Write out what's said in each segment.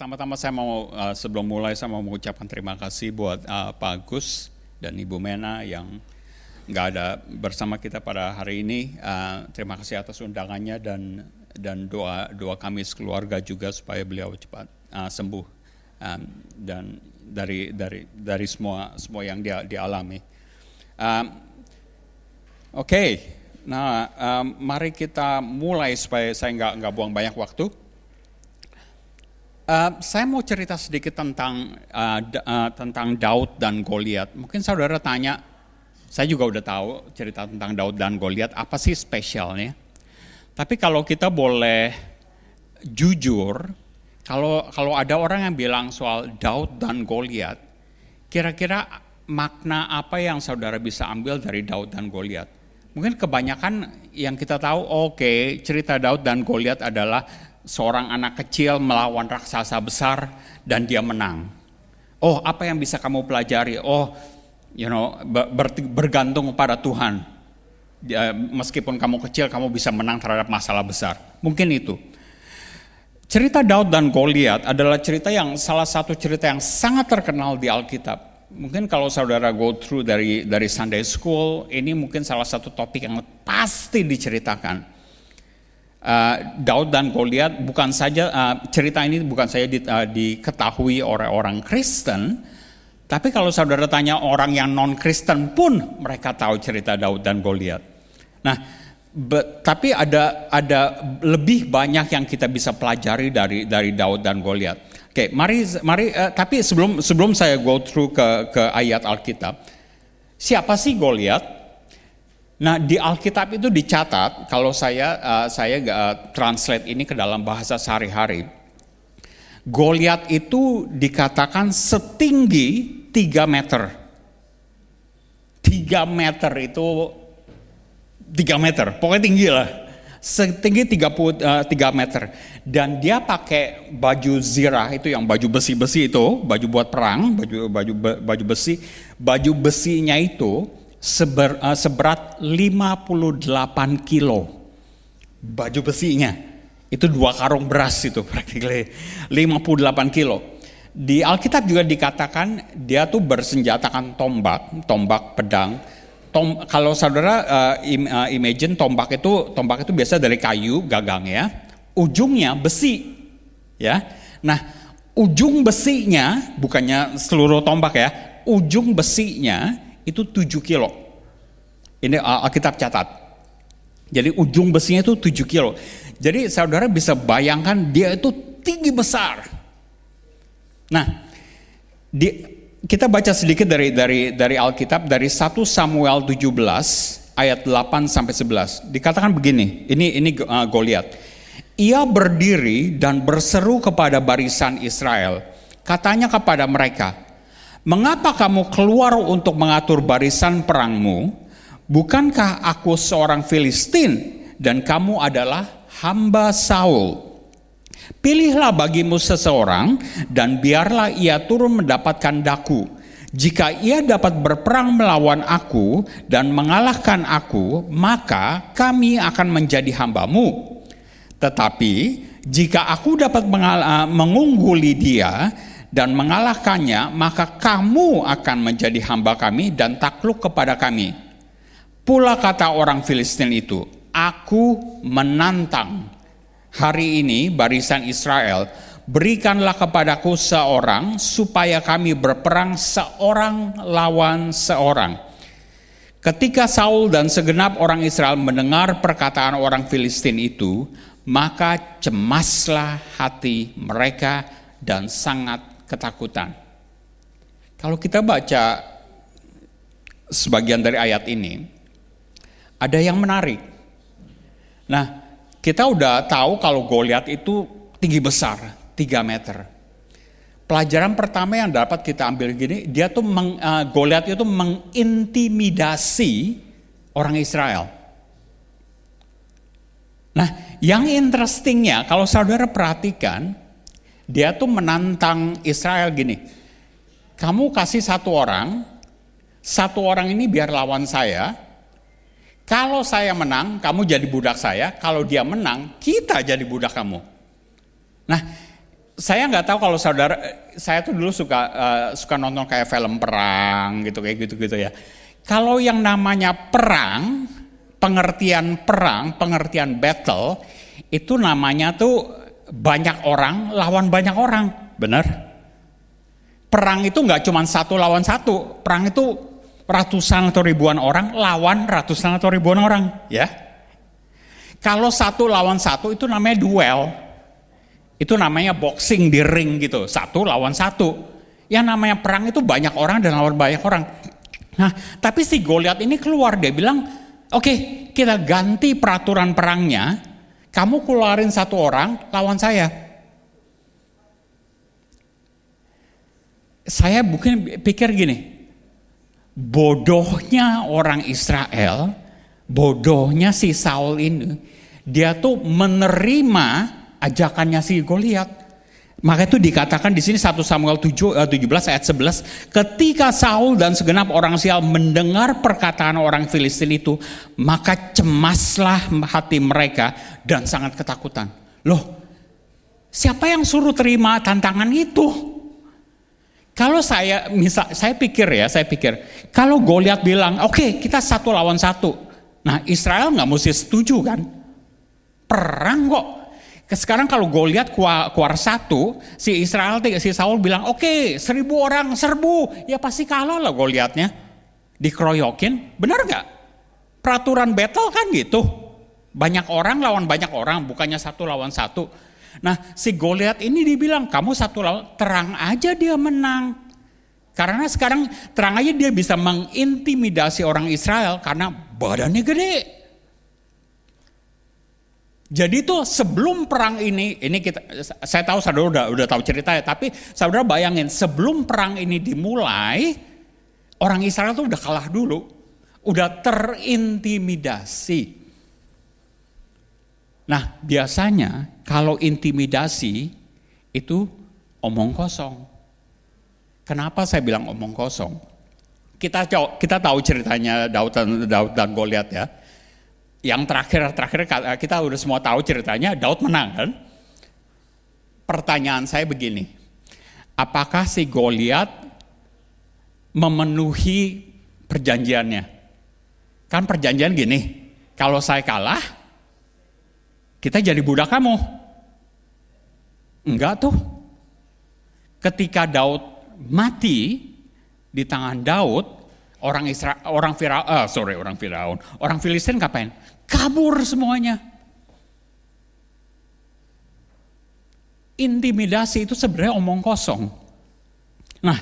Pertama-tama saya mau sebelum mulai saya mau mengucapkan terima kasih buat Pak Agus dan Ibu Mena yang nggak ada bersama kita pada hari ini. Terima kasih atas undangannya dan doa kami sekeluarga juga supaya beliau cepat sembuh dan dari semua yang dia dialami. Oke. Nah, mari kita mulai supaya saya nggak buang banyak waktu. Saya mau cerita sedikit tentang Daud dan Goliat. Mungkin saudara tanya, saya juga udah tahu cerita tentang Daud dan Goliat, apa sih spesialnya? Tapi kalau kita boleh jujur, kalau ada orang yang bilang soal Daud dan Goliat, kira-kira makna apa yang saudara bisa ambil dari Daud dan Goliat? Mungkin kebanyakan yang kita tahu, oke, cerita Daud dan Goliat adalah seorang anak kecil melawan raksasa besar dan dia menang. Oh, apa yang bisa kamu pelajari? Oh, bergantung pada Tuhan. Meskipun kamu kecil, kamu bisa menang terhadap masalah besar. Mungkin itu. Cerita Daud dan Goliat adalah salah satu cerita yang sangat terkenal di Alkitab. Mungkin kalau saudara go through dari Sunday School, ini mungkin salah satu topik yang pasti diceritakan. Daud dan Goliat bukan saja cerita ini bukan saja diketahui oleh orang Kristen, tapi kalau saudara tanya orang yang non Kristen pun mereka tahu cerita Daud dan Goliat. Nah, tapi ada lebih banyak yang kita bisa pelajari dari Daud dan Goliat. Oke, mari tapi sebelum saya go through ke ayat Alkitab, siapa sih Goliat? Nah, di Alkitab itu dicatat, kalau saya translate ini ke dalam bahasa sehari-hari, Goliat itu dikatakan setinggi 3 meter. 3 meter itu 3 meter, pokoknya tinggi lah. Setinggi 33 meter. Dan dia pakai baju zirah, itu yang baju besi-besi itu, baju buat perang, baju besi. Baju besinya itu seberat 58 kilo. Baju besinya itu 2 karung beras itu practically 58 kilo. Di Alkitab juga dikatakan dia tuh bersenjatakan tombak pedang. Kalau saudara imagine tombak itu biasa dari kayu gagang ya, ujungnya besi ya. Nah, ujung besinya bukannya seluruh tombak ya, ujung besinya itu 7 kilo. Ini Alkitab catat. Jadi ujung besinya itu 7 kilo. Jadi saudara bisa bayangkan dia itu tinggi besar. Nah, kita baca sedikit dari Alkitab dari 1 Samuel 17 ayat 8 sampai 11. Dikatakan begini, ini Goliat. Ia berdiri dan berseru kepada barisan Israel. Katanya kepada mereka, "Mengapa kamu keluar untuk mengatur barisan perangmu? Bukankah aku seorang Filistin dan kamu adalah hamba Saul? Pilihlah bagimu seseorang dan biarlah ia turun mendapatkan daku. Jika ia dapat berperang melawan aku dan mengalahkan aku, maka kami akan menjadi hambamu. Tetapi jika aku dapat mengungguli dia dan mengalahkannya, maka kamu akan menjadi hamba kami dan takluk kepada kami." Pula kata orang Filistin itu, "Aku menantang hari ini barisan Israel, berikanlah kepadaku seorang supaya kami berperang seorang lawan seorang." Ketika Saul dan segenap orang Israel mendengar perkataan orang Filistin itu, maka cemaslah hati mereka dan sangat ketakutan. Kalau kita baca sebagian dari ayat ini, ada yang menarik. Nah, kita udah tahu kalau Goliat itu tinggi besar, 3 meter. Pelajaran pertama yang dapat kita ambil gini, Goliat itu mengintimidasi orang Israel. Nah, yang interestingnya kalau saudara perhatikan, dia tuh menantang Israel gini, "Kamu kasih satu orang ini biar lawan saya. Kalau saya menang, kamu jadi budak saya. Kalau dia menang, kita jadi budak kamu." Nah, Saya nggak tahu kalau saudara, saya tuh dulu suka nonton kayak film perang gitu kayak gitu ya. Kalau yang namanya perang, pengertian battle itu namanya tuh banyak orang lawan banyak orang, benar? Perang itu nggak cuma satu lawan satu, perang itu ratusan atau ribuan orang lawan ratusan atau ribuan orang, ya. Kalau satu lawan satu itu namanya duel. Itu namanya boxing di ring gitu, satu lawan satu. Yang namanya perang itu banyak orang dan lawan banyak orang. Nah, tapi si Goliat ini keluar, dia bilang, oke, kita ganti peraturan perangnya, kamu keluarin satu orang lawan saya. Saya mungkin pikir gini, bodohnya orang Israel, bodohnya si Saul ini, dia tuh menerima ajakannya si Goliat. Maka itu dikatakan di sini 1 Samuel 17 ayat 11, ketika Saul dan segenap orang Israel mendengar perkataan orang Filistin itu, maka cemaslah hati mereka dan sangat ketakutan. Loh, siapa yang suruh terima tantangan itu? Kalau saya pikir kalau Goliat bilang, oke, kita satu lawan satu. Nah, Israel nggak mesti setuju kan? Perang kok. Sekarang kalau Goliat keluar satu, si Saul bilang, oke, 1.000 orang serbu, ya pasti kalah lah Goliatnya, dikeroyokin, benar nggak? Peraturan battle kan gitu, banyak orang lawan banyak orang, bukannya satu lawan satu. Nah, si Goliat ini dibilang, kamu satu lawan, terang aja dia menang, karena sekarang terang aja dia bisa mengintimidasi orang Israel karena badannya gede. Jadi tuh sebelum perang ini saya tahu saudara udah tahu ceritanya, tapi saudara bayangin sebelum perang ini dimulai, orang Israel tuh udah kalah dulu, udah terintimidasi. Nah, biasanya kalau intimidasi itu omong kosong. Kenapa saya bilang omong kosong? Kita tahu ceritanya Daud dan Goliat ya. Yang terakhir kita udah semua tahu ceritanya, Daud menang kan? Pertanyaan saya begini, apakah si Goliat memenuhi perjanjiannya? Kan perjanjian gini, kalau saya kalah, kita jadi budak kamu. Enggak tuh. Ketika Daud mati di tangan Daud, orang Filistin ngapain? Kabur semuanya. Intimidasi itu sebenarnya omong kosong. Nah,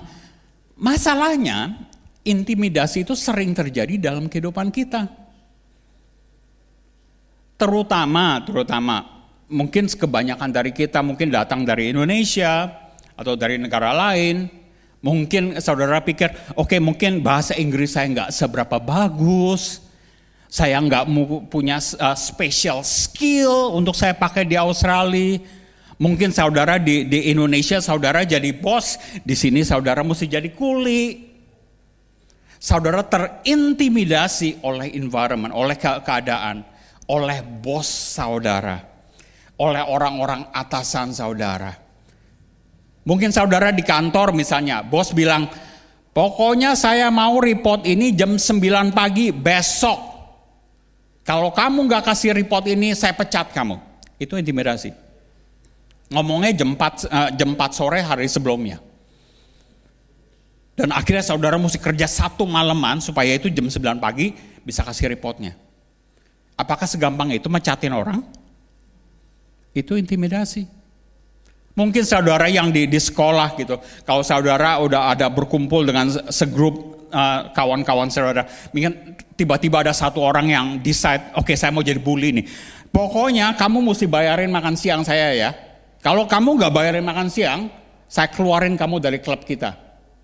masalahnya intimidasi itu sering terjadi dalam kehidupan kita. Terutama mungkin kebanyakan dari kita mungkin datang dari Indonesia atau dari negara lain. Mungkin saudara pikir, oke, mungkin bahasa Inggris saya nggak seberapa bagus, saya nggak punya special skill untuk saya pakai di Australia. Mungkin saudara di Indonesia saudara jadi bos, di sini saudara mesti jadi kuli. Saudara terintimidasi oleh environment, oleh keadaan, oleh bos saudara, oleh orang-orang atasan saudara. Mungkin saudara di kantor misalnya, bos bilang, pokoknya saya mau report ini jam 9 pagi besok. Kalau kamu gak kasih report ini, saya pecat kamu. Itu intimidasi. Ngomongnya jam 4 sore hari sebelumnya. Dan akhirnya saudara mesti kerja 1 malaman supaya itu jam 9 pagi bisa kasih reportnya. Apakah segampang itu mecatin orang? Itu intimidasi. Mungkin saudara yang di sekolah gitu, kalau saudara udah ada berkumpul dengan segrup kawan-kawan saudara, mungkin tiba-tiba ada satu orang yang decide, oke, saya mau jadi bully nih. Pokoknya kamu mesti bayarin makan siang saya ya. Kalau kamu gak bayarin makan siang, saya keluarin kamu dari klub kita,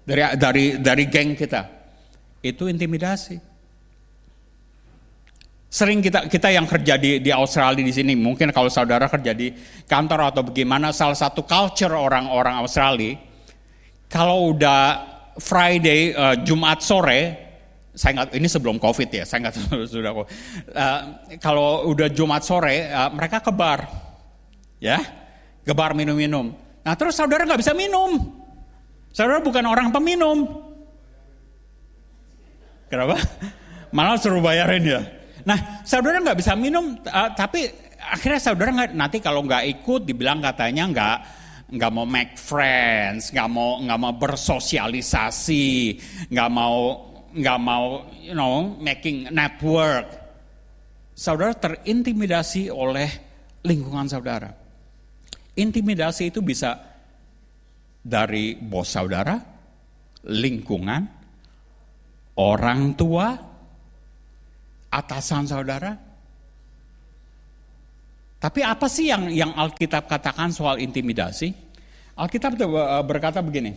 dari geng kita. Itu intimidasi. Sering kita yang kerja di Australia di sini, mungkin kalau saudara kerja di kantor atau bagaimana, salah satu culture orang-orang Australia, kalau udah Friday, Jumat sore, ini sebelum COVID ya, saya nggak tahu sudah. Kalau udah Jumat sore, mereka ke bar, ya, ke bar minum-minum. Nah terus saudara nggak bisa minum. Saudara bukan orang peminum. Kenapa? Malah suruh bayarin ya. Nah saudara nggak bisa minum, tapi akhirnya saudara nanti kalau nggak ikut dibilang katanya nggak mau make friends, nggak mau bersosialisasi, nggak mau making network. Saudara terintimidasi oleh lingkungan saudara. Intimidasi itu bisa dari bos saudara, lingkungan, orang tua, atasan saudara. Tapi apa sih yang Alkitab katakan soal intimidasi? Alkitab berkata begini.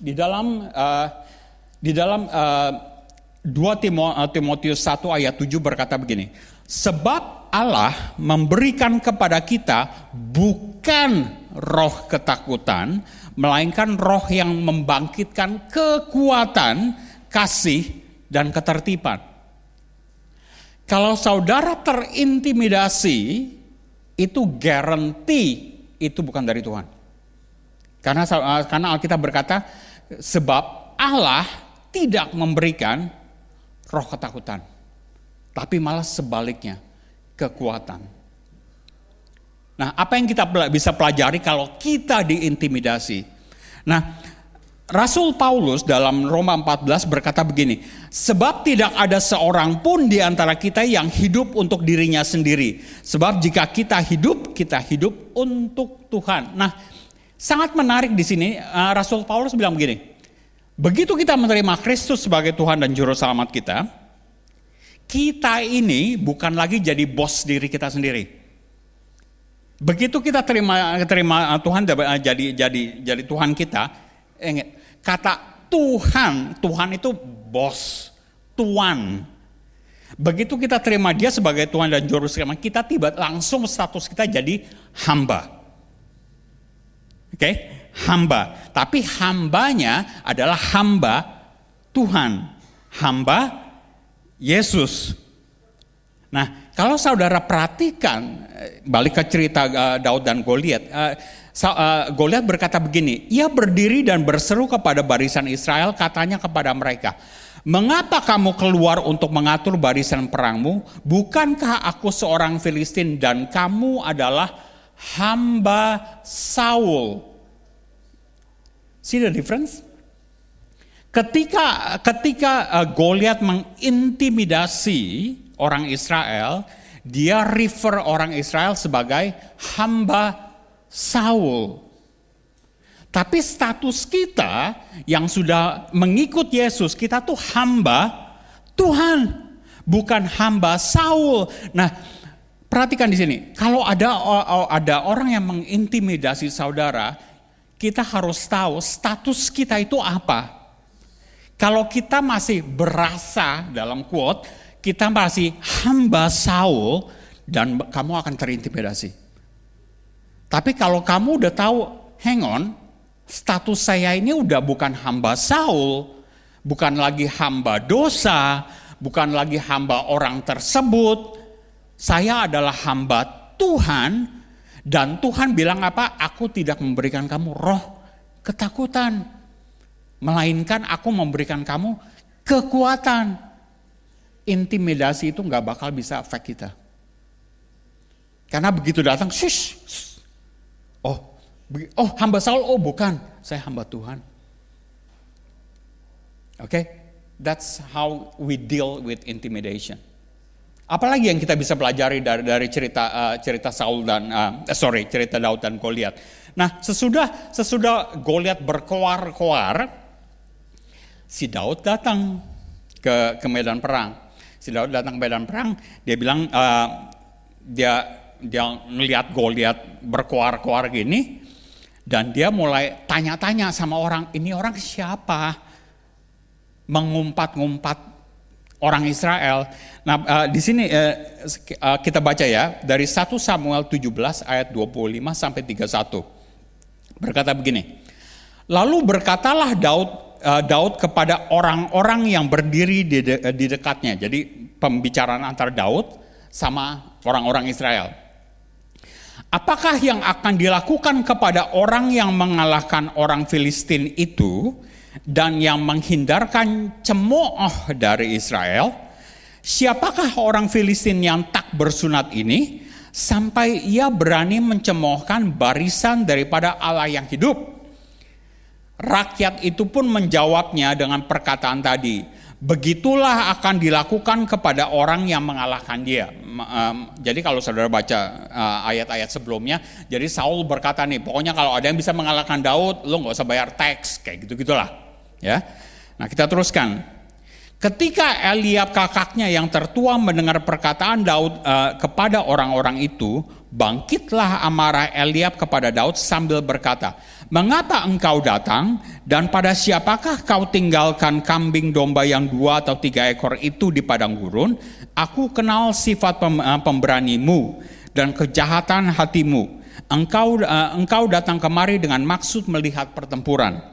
Di dalam 2 Timotius 1 ayat 7 berkata begini. Sebab Allah memberikan kepada kita bukan roh ketakutan, melainkan roh yang membangkitkan kekuatan, kasih, dan ketertiban. Kalau saudara terintimidasi, itu guarantee itu bukan dari Tuhan. Karena Alkitab berkata, sebab Allah tidak memberikan roh ketakutan, tapi malah sebaliknya, kekuatan. Nah, apa yang kita bisa pelajari kalau kita diintimidasi? Nah, Rasul Paulus dalam Roma 14 berkata begini, sebab tidak ada seorang pun di antara kita yang hidup untuk dirinya sendiri. Sebab jika kita hidup untuk Tuhan. Nah, sangat menarik di sini Rasul Paulus bilang begini, begitu kita menerima Kristus sebagai Tuhan dan Juru Selamat kita ini bukan lagi jadi bos diri kita sendiri. Begitu kita terima Tuhan jadi Tuhan kita, kata Tuhan itu bos, tuan. Begitu kita terima dia sebagai Tuhan dan Juru Selamat, kita tiba langsung status kita jadi hamba. Oke? Hamba. Tapi hambanya adalah hamba Tuhan. Hamba Yesus. Nah, kalau saudara perhatikan, balik ke cerita Daud dan Goliat. Goliat berkata begini, ia berdiri dan berseru kepada barisan Israel, katanya kepada mereka, mengapa kamu keluar untuk mengatur barisan perangmu? Bukankah aku seorang Filistin dan kamu adalah hamba Saul? See the difference? Ketika Goliat mengintimidasi orang Israel, dia refer orang Israel sebagai hamba Saul. Tapi status kita yang sudah mengikut Yesus, kita tuh hamba Tuhan, bukan hamba Saul. Nah, perhatikan di sini, kalau ada orang yang mengintimidasi saudara, kita harus tahu status kita itu apa. Kalau kita masih berasa, dalam quote, kita masih hamba Saul, dan kamu akan terintimidasi. Tapi kalau kamu udah tahu, hang on, status saya ini udah bukan hamba Saul, bukan lagi hamba dosa, bukan lagi hamba orang tersebut, saya adalah hamba Tuhan, dan Tuhan bilang apa? Aku tidak memberikan kamu roh ketakutan, melainkan aku memberikan kamu kekuatan. Intimidasi itu gak bakal bisa efek kita. Karena begitu datang, shush. Oh hamba Saul, oh bukan, saya hamba Tuhan. Okay? That's how we deal with intimidation. Apalagi yang kita bisa pelajari dari cerita Saul dan cerita Daud dan Goliat. Nah, sesudah Goliat berkoar-koar, si Daud datang ke medan perang. Si Daud datang ke medan perang, dia bilang dia ngelihat Goliat berkoar-koar gini, dan dia mulai tanya-tanya sama orang, ini orang siapa? Mengumpat-ngumpat orang Israel. Nah, di sini kita baca ya, dari 1 Samuel 17 ayat 25 sampai 31. Berkata begini, lalu berkatalah Daud kepada orang-orang yang berdiri di dekatnya. Jadi pembicaraan antara Daud sama orang-orang Israel. Apakah yang akan dilakukan kepada orang yang mengalahkan orang Filistin itu dan yang menghindarkan cemooh dari Israel? Siapakah orang Filistin yang tak bersunat ini sampai ia berani mencemoohkan barisan daripada Allah yang hidup? Rakyat itu pun menjawabnya dengan perkataan tadi, begitulah akan dilakukan kepada orang yang mengalahkan dia. Jadi kalau saudara baca ayat-ayat sebelumnya, jadi Saul berkata nih, pokoknya kalau ada yang bisa mengalahkan Daud, lo gak usah bayar teks, kayak gitu-gitulah. Ya. Nah kita teruskan. Ketika Eliab kakaknya yang tertua mendengar perkataan Daud kepada orang-orang itu, bangkitlah amarah Eliab kepada Daud sambil berkata, mengapa engkau datang dan pada siapakah kau tinggalkan kambing domba yang 2 atau 3 ekor itu di padang gurun? Aku kenal sifat pemberanimu dan kejahatan hatimu. Engkau datang kemari dengan maksud melihat pertempuran.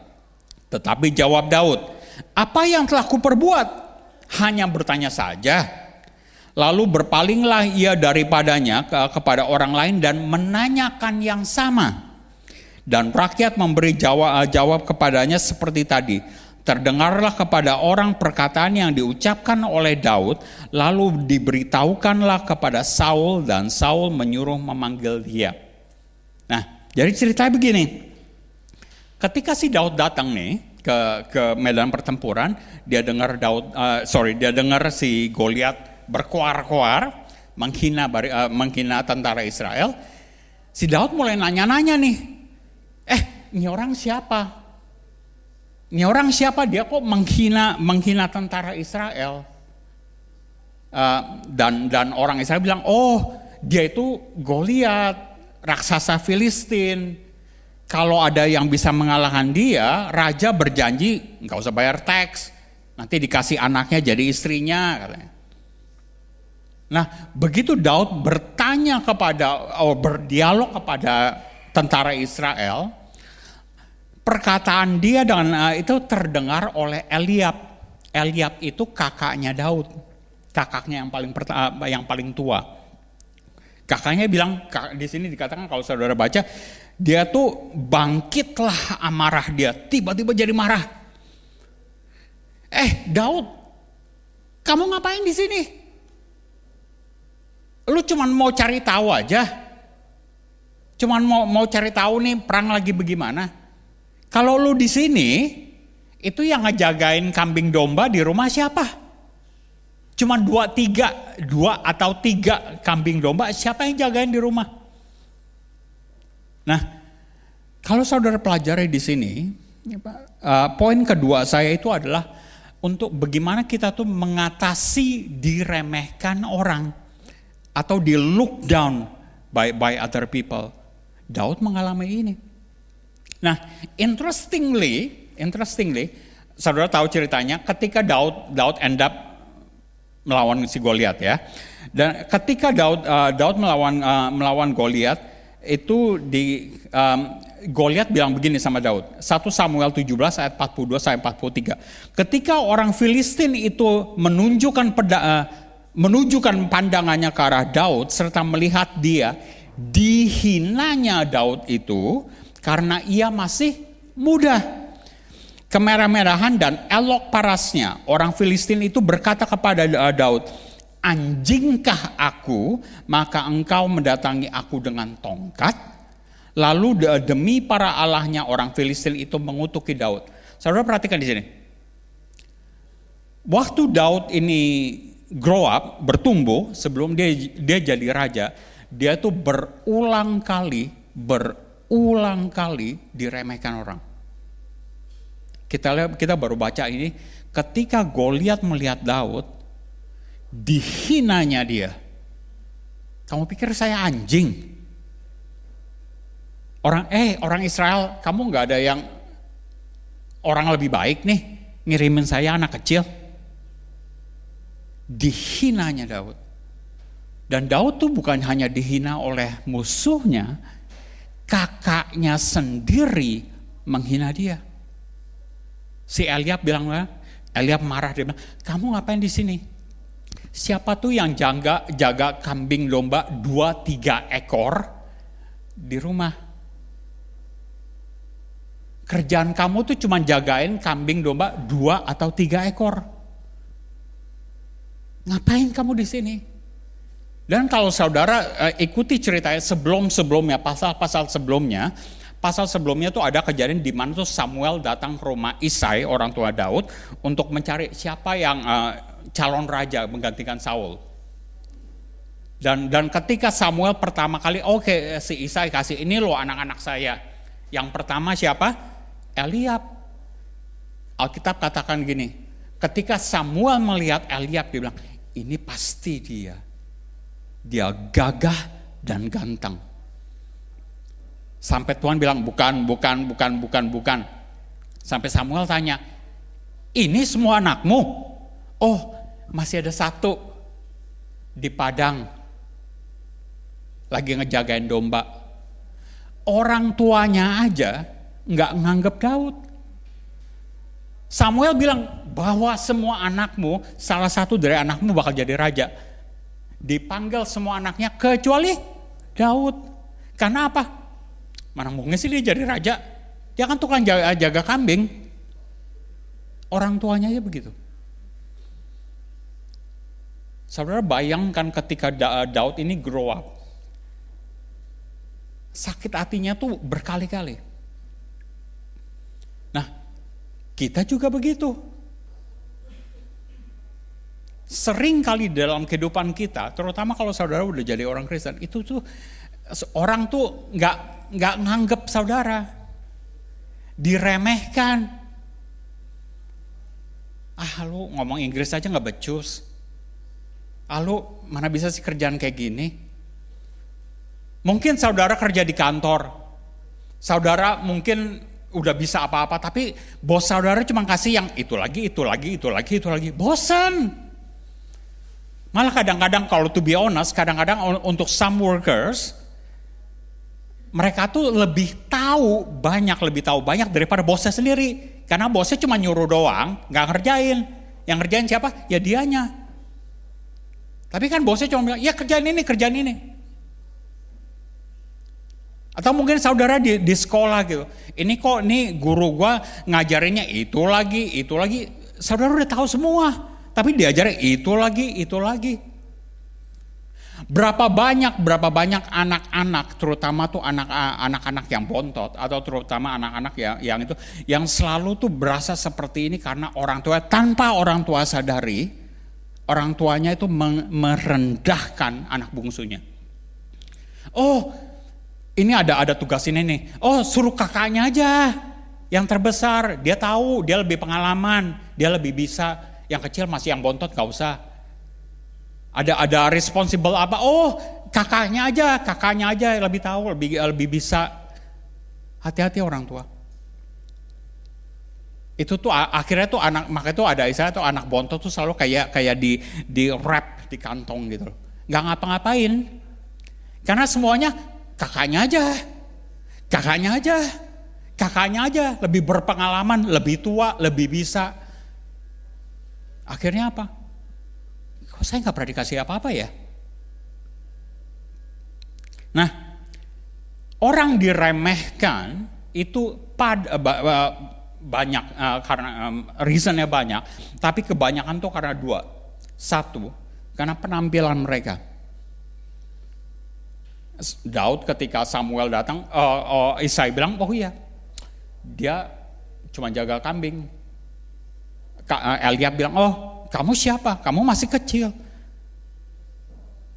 Tetapi jawab Daud, apa yang telah kuperbuat? Hanya bertanya saja. Lalu berpalinglah ia daripadanya kepada orang lain dan menanyakan yang sama. Dan rakyat memberi jawab kepadanya seperti tadi. Terdengarlah kepada orang perkataan yang diucapkan oleh Daud, lalu diberitahukanlah kepada Saul dan Saul menyuruh memanggil dia. Nah, jadi ceritanya begini. Ketika si Daud datang nih ke medan pertempuran, dia dengar si Goliat berkoar-koar menghina tentara Israel. Si Daud mulai nanya-nanya nih, ini orang siapa? Ini orang siapa? Dia kok menghina tentara Israel? Dan orang Israel bilang, oh dia itu Goliat, raksasa Filistin. Kalau ada yang bisa mengalahkan dia, raja berjanji nggak usah bayar teks, nanti dikasih anaknya jadi istrinya, katanya. Nah, begitu Daud berdialog kepada tentara Israel, perkataan dia dengan itu terdengar oleh Eliab. Eliab itu kakaknya Daud, kakaknya yang paling tua. Kakaknya bilang, di sini dikatakan kalau saudara baca, dia tuh bangkitlah amarah dia, tiba-tiba jadi marah. Daud, kamu ngapain di sini? Lu cuman mau cari tahu aja. Cuman mau cari tahu nih perang lagi bagaimana. Kalau lu di sini, itu yang ngejagain kambing domba di rumah siapa? Cuman 2 atau 3 kambing domba, siapa yang jagain di rumah? Nah, kalau saudara pelajari di sini, poin kedua saya itu adalah untuk bagaimana kita tuh mengatasi diremehkan orang atau di look down by other people. Daud mengalami ini. Nah, interestingly, saudara tahu ceritanya ketika Daud end up melawan si Goliat ya. Dan ketika Daud melawan Goliat, itu Goliat bilang begini sama Daud. 1 Samuel 17 ayat 42 sampai 43. Ketika orang Filistin itu menunjukkan pandangannya ke arah Daud serta melihat dia dihinanya Daud itu karena ia masih muda. Kemerah-merahan dan elok parasnya, orang Filistin itu berkata kepada Daud, anjingkah aku, maka engkau mendatangi aku dengan tongkat? Lalu demi para allahnya orang Filistin itu mengutuki Daud. Saudara perhatikan di sini. Waktu Daud ini grow up, bertumbuh, sebelum dia jadi raja, dia tuh berulang kali diremehkan orang. Kita baru baca ini, ketika Goliat melihat Daud, dihinanya dia. Kamu pikir saya anjing? Orang Israel, kamu nggak ada yang orang lebih baik nih ngirimin saya anak kecil? Dihinanya Daud. Dan Daud tuh bukan hanya dihina oleh musuhnya, kakaknya sendiri menghina dia. Si Eliab marah, dia bilang, kamu ngapain di sini? Siapa tuh yang jaga kambing domba 2-3 ekor di rumah. Kerjaan kamu tuh cuma jagain kambing domba 2 atau 3 ekor. Ngapain kamu di sini? Dan kalau saudara ikuti ceritanya sebelum-sebelumnya, pasal-pasal sebelumnya tuh ada kejadian di mana tuh Samuel datang ke rumah Isai, orang tua Daud, untuk mencari siapa yang calon raja menggantikan Saul. Dan ketika Samuel pertama kali, oke, si Isai kasih, ini loh anak-anak saya. Yang pertama siapa? Eliab. Alkitab katakan gini, ketika Samuel melihat Eliab, dia bilang, ini pasti dia. Dia gagah dan ganteng. Sampai Tuhan bilang, bukan. Sampai Samuel tanya, ini semua anakmu? Oh, masih ada satu di padang, lagi ngejagain domba. Orang tuanya aja nggak nganggep Daud. Samuel bilang bahwa semua anakmu, salah satu dari anakmu bakal jadi raja. Dipanggil semua anaknya kecuali Daud. Karena apa? Mana mungkin sih dia jadi raja? Dia kan tukang jaga kambing. Orang tuanya aja begitu. Saudara bayangkan ketika Daud ini grow up. Sakit hatinya tuh berkali-kali. Nah, kita juga begitu. Sering kali dalam kehidupan kita, terutama kalau saudara udah jadi orang Kristen, itu tuh orang tuh nggak nganggep saudara, diremehkan. Lu ngomong Inggris aja nggak becus. Lu mana bisa sih kerjaan kayak gini? Mungkin saudara kerja di kantor, saudara mungkin udah bisa apa-apa, tapi bos saudara cuma kasih yang itu lagi, bosan. Malah kadang-kadang kalau to be honest, kadang-kadang untuk some workers, mereka tuh lebih tahu banyak daripada bosnya sendiri. Karena bosnya cuma nyuruh doang, gak ngerjain. Yang ngerjain siapa? Ya dianya. Tapi kan bosnya cuma bilang, ya kerjain ini. Atau mungkin saudara di sekolah gitu. Ini guru gua ngajarinnya itu lagi. Saudara udah tahu semua. Tapi diajarin itu lagi. Berapa banyak anak-anak, terutama tuh anak-anak yang bontot, atau terutama anak-anak yang itu, yang selalu tuh berasa seperti ini karena orang tua, tanpa orang tua sadari, orang tuanya itu merendahkan anak bungsunya. Oh, ini ada tugas ini nih. Oh, suruh kakaknya aja yang terbesar, dia tahu, dia lebih pengalaman, dia lebih bisa. Yang kecil masih yang bontot gak usah. Ada responsible apa? Oh, kakaknya aja lebih tahu, lebih bisa. Hati-hati orang tua. Itu tuh akhirnya tuh makanya tuh ada istilah tuh anak bontot tuh selalu kayak di wrap di kantong gitu. Nggak ngapa-ngapain. Karena semuanya kakaknya aja lebih berpengalaman, lebih tua, lebih bisa. Akhirnya apa? Kok saya nggak pernah dikasih apa-apa ya? Nah, orang diremehkan itu banyak, karena reasonnya banyak, tapi kebanyakan tuh karena 2. 1, karena penampilan mereka. Daud ketika Samuel datang, Isai bilang, oh iya, dia cuma jaga kambing. Eliab bilang, oh kamu siapa? Kamu masih kecil.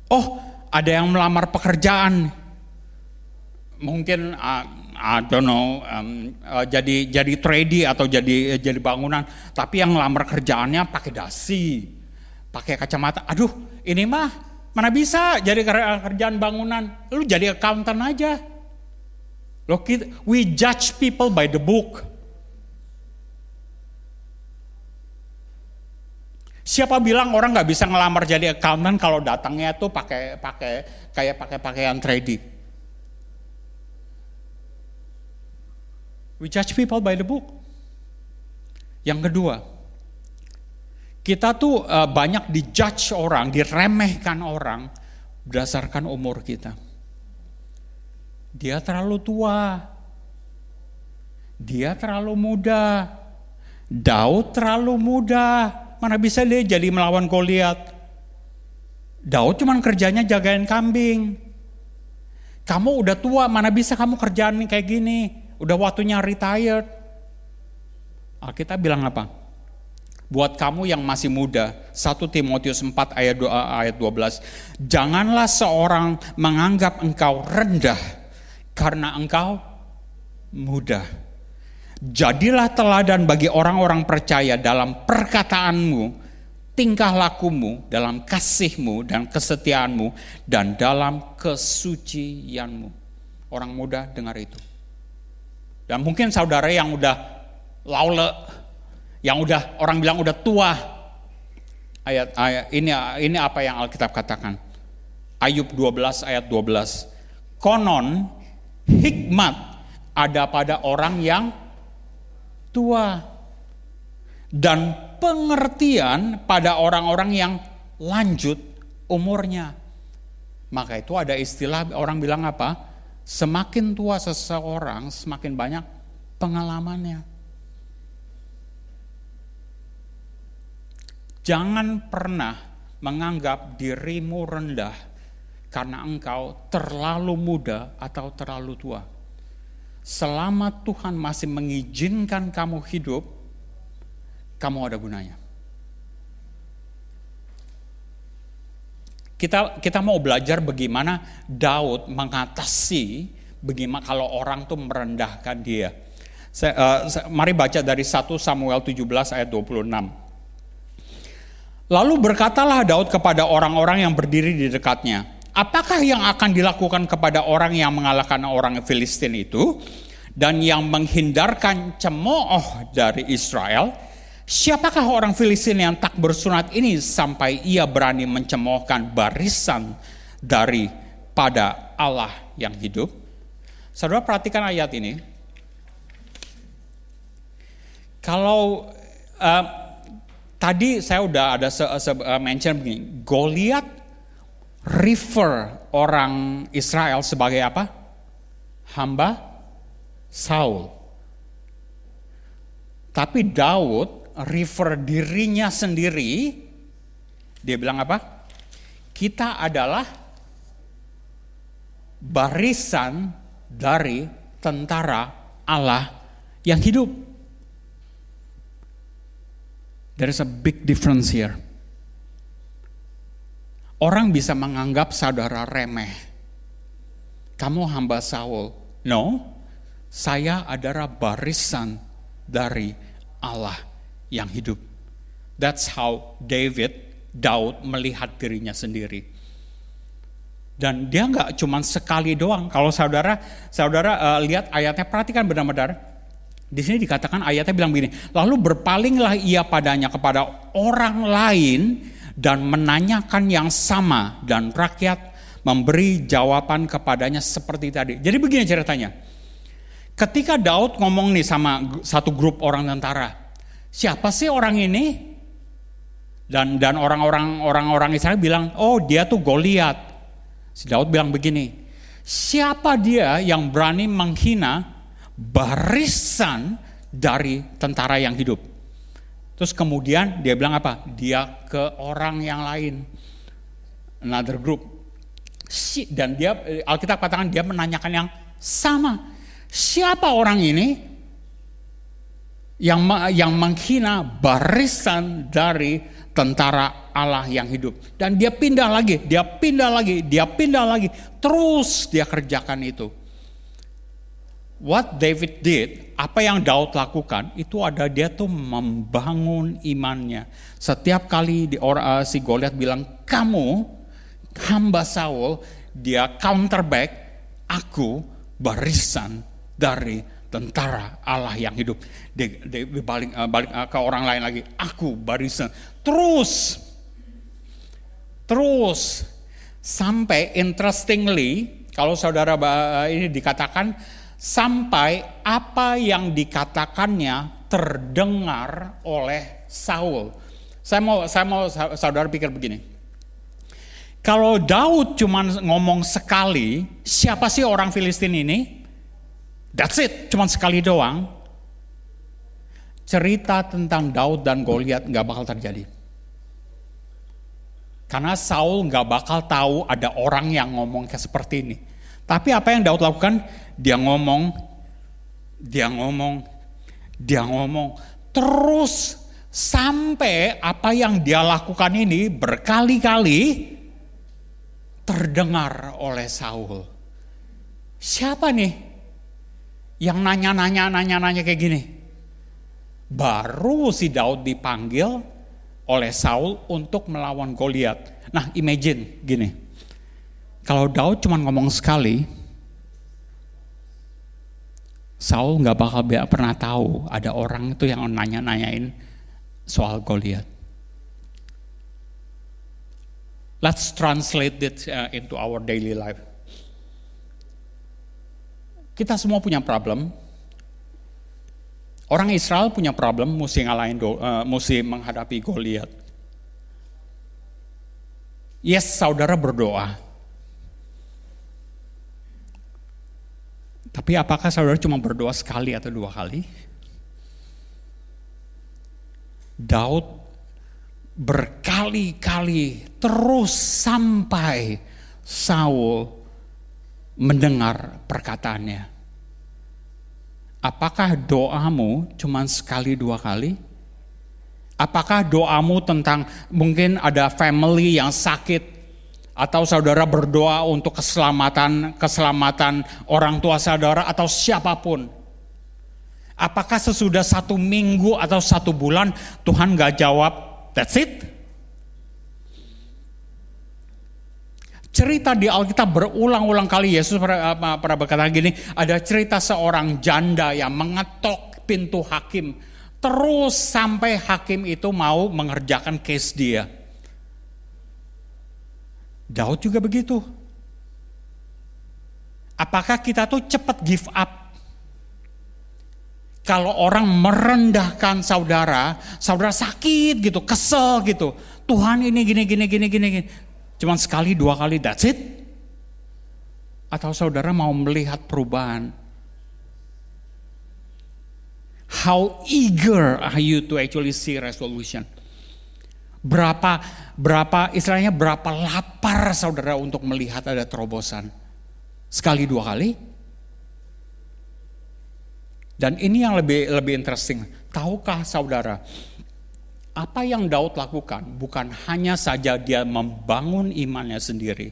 Oh, ada yang melamar pekerjaan. Mungkin I don't know, jadi tradie atau jadi bangunan. Tapi yang melamar kerjaannya pakai dasi, pakai kacamata. Aduh, ini mah mana bisa jadi kerjaan bangunan. Lu jadi accountant aja. Look, we judge people by the book. Siapa bilang orang nggak bisa ngelamar jadi accountant kalau datangnya tuh pakai pakaian tradie? We judge people by the book. Yang kedua, kita tuh banyak dijudge orang, diremehkan orang berdasarkan umur kita. Dia terlalu tua. Dia terlalu muda. Daud terlalu muda. Mana bisa dia jadi melawan Goliat? Daud cuman kerjanya jagain kambing. Kamu udah tua, mana bisa kamu kerjaan kayak gini? Udah waktunya retired. Alkitab bilang apa? Buat kamu yang masih muda, 1 Timotius 4 ayat 12. Janganlah seorang menganggap engkau rendah karena engkau muda. Jadilah teladan bagi orang-orang percaya dalam perkataanmu, tingkah lakumu, dalam kasihmu dan kesetiaanmu, dan dalam kesucianmu. Orang muda dengar itu. Dan mungkin saudara yang udah laule, yang udah orang bilang udah tua. Ayat ini apa yang Alkitab katakan. Ayub 12 ayat 12. Konon hikmat ada pada orang yang tua dan pengertian pada orang-orang yang lanjut umurnya. Maka itu ada istilah orang bilang apa? Semakin tua seseorang, semakin banyak pengalamannya. Jangan pernah menganggap dirimu rendah karena engkau terlalu muda atau terlalu tua. Selama Tuhan masih mengizinkan kamu hidup, kamu ada gunanya. Kita mau belajar bagaimana Daud mengatasi bagaimana kalau orang tuh merendahkan dia. Mari baca dari 1 Samuel 17 ayat 26. Lalu berkatalah Daud kepada orang-orang yang berdiri di dekatnya, apakah yang akan dilakukan kepada orang yang mengalahkan orang Filistin itu dan yang menghindarkan cemooh dari Israel? Siapakah orang Filistin yang tak bersunat ini sampai ia berani mencemoohkan barisan daripada Allah yang hidup? Saudara perhatikan ayat ini. Kalau tadi saya udah ada mention begini, Goliat refer orang Israel sebagai apa? Hamba Saul. Tapi Daud refer dirinya sendiri, dia bilang apa? Kita adalah barisan dari tentara Allah yang hidup. There is a big difference here. Orang bisa menganggap saudara remeh. Kamu hamba Saul. No, saya adalah barisan dari Allah yang hidup. That's how Daud melihat dirinya sendiri. Dan dia nggak cuma sekali doang. Kalau saudara lihat ayatnya, perhatikan benar-benar. Di sini dikatakan ayatnya bilang begini, lalu berpalinglah ia padanya kepada orang lain dan menanyakan yang sama, dan rakyat memberi jawaban kepadanya seperti tadi. Jadi begini ceritanya. Ketika Daud ngomong nih sama satu grup orang tentara, siapa sih orang ini? Dan orang-orang Israel bilang, oh dia tuh Goliat. Si Daud bilang begini, siapa dia yang berani menghina barisan dari tentara yang hidup? Terus kemudian dia bilang apa? Dia ke orang yang lain, another group. Dan dia, Alkitab katakan dia menanyakan yang sama. Siapa orang ini yang menghina barisan dari tentara Allah yang hidup? Dan dia pindah lagi, terus dia kerjakan itu. What David did, apa yang Daud lakukan, itu ada dia tuh membangun imannya. Setiap kali si Goliat bilang, kamu hamba Saul, dia counter back, aku barisan dari tentara Allah yang hidup. Dia balik ke orang lain lagi, aku barisan. Terus sampai interestingly, kalau saudara ini dikatakan, sampai apa yang dikatakannya terdengar oleh Saul. Saya mau saudara pikir begini. Kalau Daud cuma ngomong sekali, siapa sih orang Filistin ini? That's it, cuma sekali doang. Cerita tentang Daud dan Goliat gak bakal terjadi. Karena Saul gak bakal tahu ada orang yang ngomong kayak seperti ini. Tapi apa yang Daud lakukan? Dia ngomong, terus sampai apa yang dia lakukan ini berkali-kali terdengar oleh Saul. Siapa nih yang nanya kayak gini? Baru si Daud dipanggil oleh Saul untuk melawan Goliat. Nah, imagine gini. Kalau Daud cuma ngomong sekali, Saul nggak bakal pernah tahu ada orang itu yang nanyain soal Goliat. Let's translate it into our daily life. Kita semua punya problem. Orang Israel punya problem, mesti menghadapi Goliat. Yes, saudara berdoa. Tapi apakah saudara cuma berdoa sekali atau 2 kali? Daud berkali-kali terus sampai Saul mendengar perkataannya. Apakah doamu cuma sekali 2 kali? Apakah doamu tentang mungkin ada family yang sakit, atau saudara berdoa untuk keselamatan orang tua saudara atau siapapun? Apakah sesudah 1 minggu atau 1 bulan Tuhan gak jawab? That's it. Cerita di Alkitab berulang-ulang kali Yesus pernah berkata gini, ada cerita seorang janda yang mengetok pintu hakim terus sampai hakim itu mau mengerjakan case dia. Daud juga begitu. Apakah kita tuh cepat give up? Kalau orang merendahkan saudara sakit gitu, kesel gitu. Tuhan ini gini. Cuman sekali 2 kali, that's it? Atau saudara mau melihat perubahan? How eager are you to actually see resolution? Berapa lapar saudara untuk melihat ada terobosan? Sekali 2 kali? Dan ini yang lebih interesting. Tahukah saudara, apa yang Daud lakukan bukan hanya saja dia membangun imannya sendiri.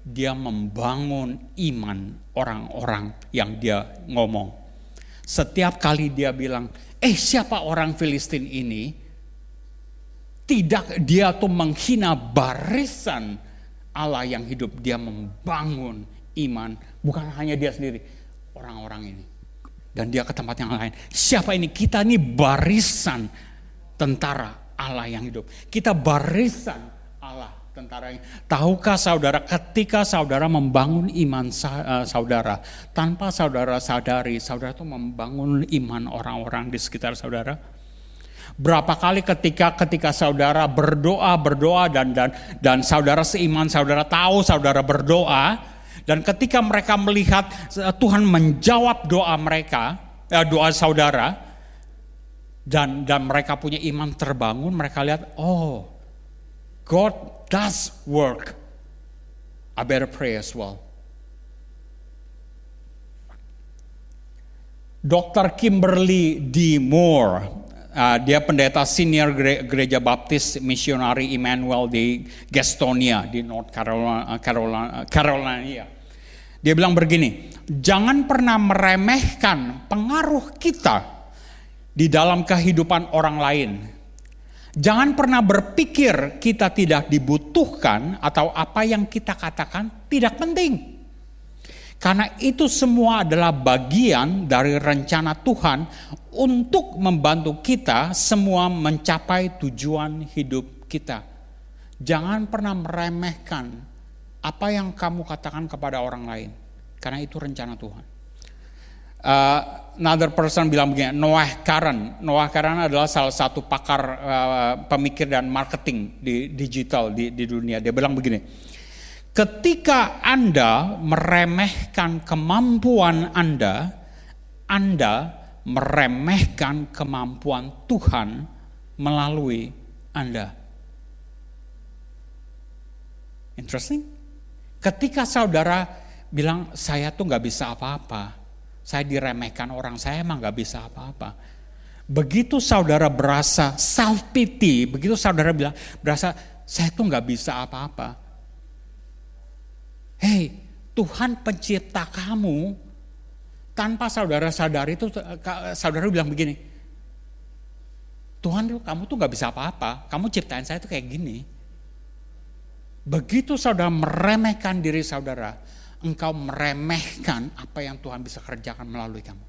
Dia membangun iman orang-orang yang dia ngomong. Setiap kali dia bilang, siapa orang Filistin ini? Tidak, dia tuh menghina barisan Allah yang hidup. Dia membangun iman, bukan hanya dia sendiri, orang-orang ini. Dan dia ke tempat yang lain. Siapa ini? Kita ini barisan tentara Allah yang hidup. Kita barisan Allah tentara yang. Tahukah saudara, ketika saudara membangun iman saudara, tanpa saudara sadari, saudara itu membangun iman orang-orang di sekitar saudara. Berapa kali ketika saudara berdoa dan saudara seiman, saudara tahu saudara berdoa. Dan ketika mereka melihat Tuhan menjawab doa mereka, doa saudara, dan mereka punya iman terbangun, mereka lihat, oh, God does work. I better pray as well. Dr. Kimberly D. Moore, dia pendeta senior gereja baptis misionari Emmanuel di Gastonia di North Carolina. Dia bilang begini, jangan pernah meremehkan pengaruh kita di dalam kehidupan orang lain. Jangan pernah berpikir kita tidak dibutuhkan atau apa yang kita katakan tidak penting. Karena itu semua adalah bagian dari rencana Tuhan untuk membantu kita semua mencapai tujuan hidup kita. Jangan pernah meremehkan apa yang kamu katakan kepada orang lain. Karena itu rencana Tuhan. Another person bilang begini, Noah Karan. Noah Karan adalah salah satu pakar pemikir dan marketing di digital di dunia. Dia bilang begini, ketika Anda meremehkan kemampuan Anda meremehkan kemampuan Tuhan melalui Anda. Interesting. Ketika saudara bilang, saya tuh gak bisa apa-apa, saya diremehkan orang, saya emang gak bisa apa-apa. Begitu saudara berasa self pity, begitu saudara bilang, berasa saya tuh gak bisa apa-apa. Hei, Tuhan pencipta kamu, tanpa saudara sadari itu, saudara bilang begini, Tuhan, kamu tuh gak bisa apa-apa, kamu ciptain saya tuh kayak gini. Begitu saudara meremehkan diri saudara, engkau meremehkan apa yang Tuhan bisa kerjakan melalui kamu.